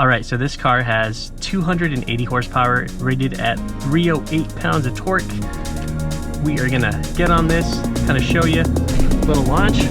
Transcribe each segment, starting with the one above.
All right, so this car has 280 horsepower, rated at 308 pounds of torque. We are gonna get on this, kind of show you a little launch.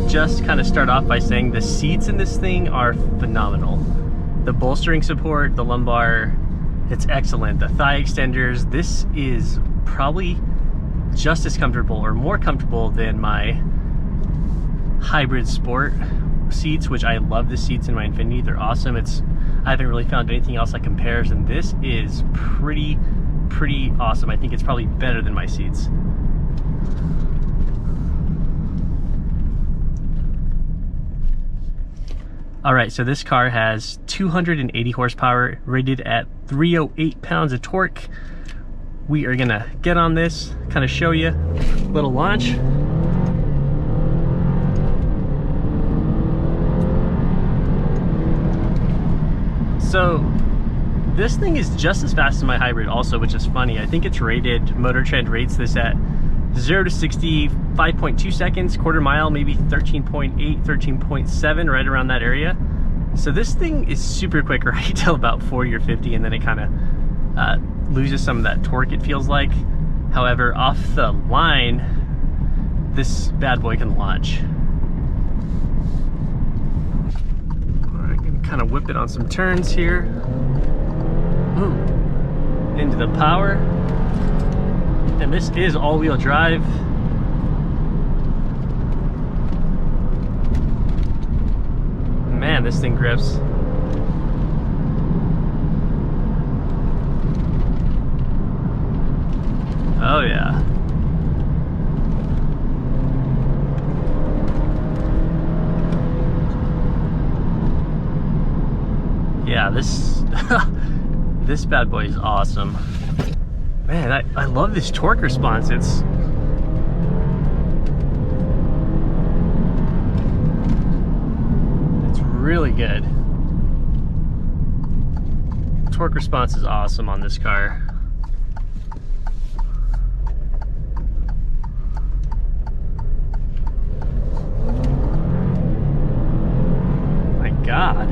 Just kind of start off by saying the seats in this thing are phenomenal. The bolstering support, the lumbar, it's excellent. The thigh extenders, this is probably just as comfortable or more comfortable than my hybrid sport seats, which I love the seats in my Infiniti. They're awesome. I haven't really found anything else that compares, and this is pretty awesome. I think it's probably better than my seats. All right, so this car has 280 horsepower, rated at 308 pounds of torque. We are gonna get on this, kind of show you a little launch. So this thing is just as fast as my hybrid also, which is funny. I think it's rated, Motor Trend rates this at 0 to 60, 5.2 seconds, quarter mile, maybe 13.8, 13.7, right around that area. So this thing is super quick right till about 40 or 50, and then it kind of loses some of that torque, it feels like. However, off the line, this bad boy can launch. I'm gonna kind of whip it on some turns here. Ooh. Into the power. And this is all-wheel drive. Man, this thing grips. Oh yeah. Yeah, this this bad boy is awesome. Man, I love this torque response. It's really good. Torque response is awesome on this car. My God.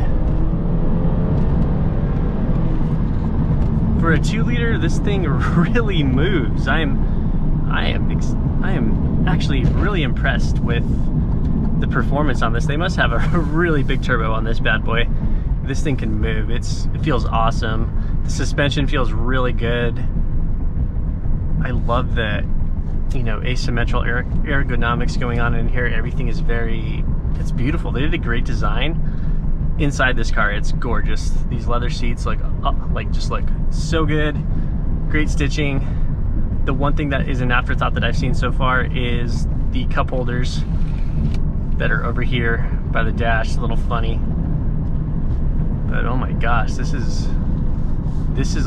For a 2-liter, this thing really moves. I am actually really impressed with the performance on this. They must have a really big turbo on this bad boy. This thing can move. It feels awesome. The suspension feels really good. I love the, asymmetrical ergonomics going on in here. Everything is it's beautiful. They did a great design. Inside this car, it's gorgeous. These leather seats just look so good. Great stitching. The one thing that is an afterthought that I've seen so far is the cup holders that are over here by the dash. It's a little funny, but oh my gosh, this is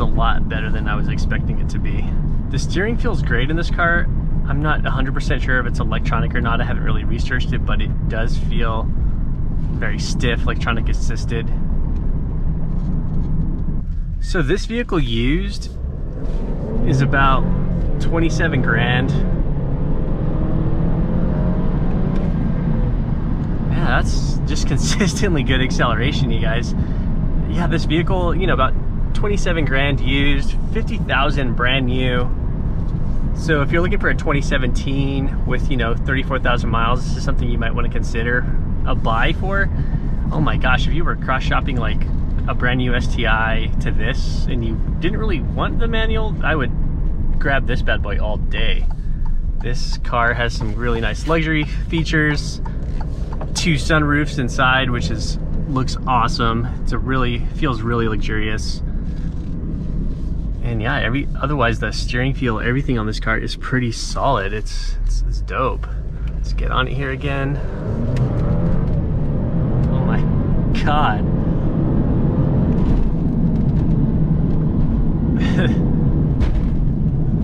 a lot better than I was expecting it to be. The steering feels great in this car. I'm not 100% sure if it's electronic or not. I haven't really researched it, but it does feel very stiff, electronic assisted. So this vehicle used is about 27 grand. Yeah, that's just consistently good acceleration, you guys. Yeah, this vehicle, about 27 grand used, 50,000 brand new. So if you're looking for a 2017 with, 34,000 miles, this is something you might want to consider a buy for. Oh my gosh, if you were cross shopping like a brand new STI to this and you didn't really want the manual, I would grab this bad boy all day. This car has some really nice luxury features, 2 sunroofs inside, which looks awesome. Feels really luxurious. And yeah, otherwise the steering feel, everything on this car is pretty solid. It's dope. Let's get on it here again. Oh my God.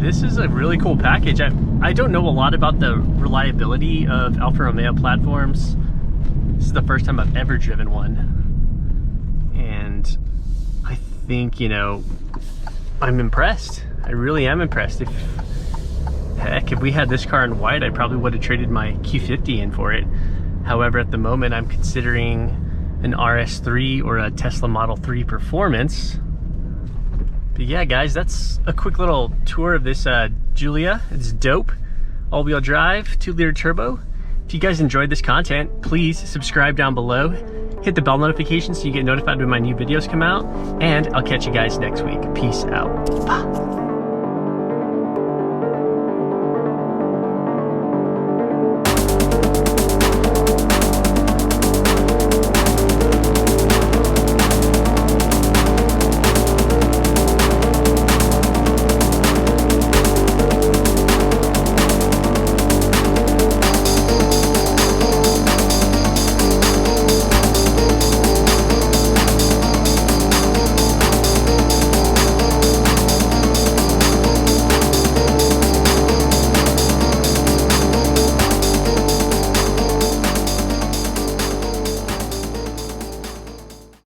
This is a really cool package. I don't know a lot about the reliability of Alfa Romeo platforms. This is the first time I've ever driven one. And I think, you know, I'm impressed. I really am impressed. If we had this car in white, I probably would have traded my Q50 in for it. However, at the moment, I'm considering an RS3 or a Tesla Model 3 Performance. But yeah, guys, that's a quick little tour of this Giulia. It's dope. All-wheel drive, 2-liter turbo. If you guys enjoyed this content, please subscribe down below. Hit the bell notification so you get notified when my new videos come out. And I'll catch you guys next week. Peace out. Bye.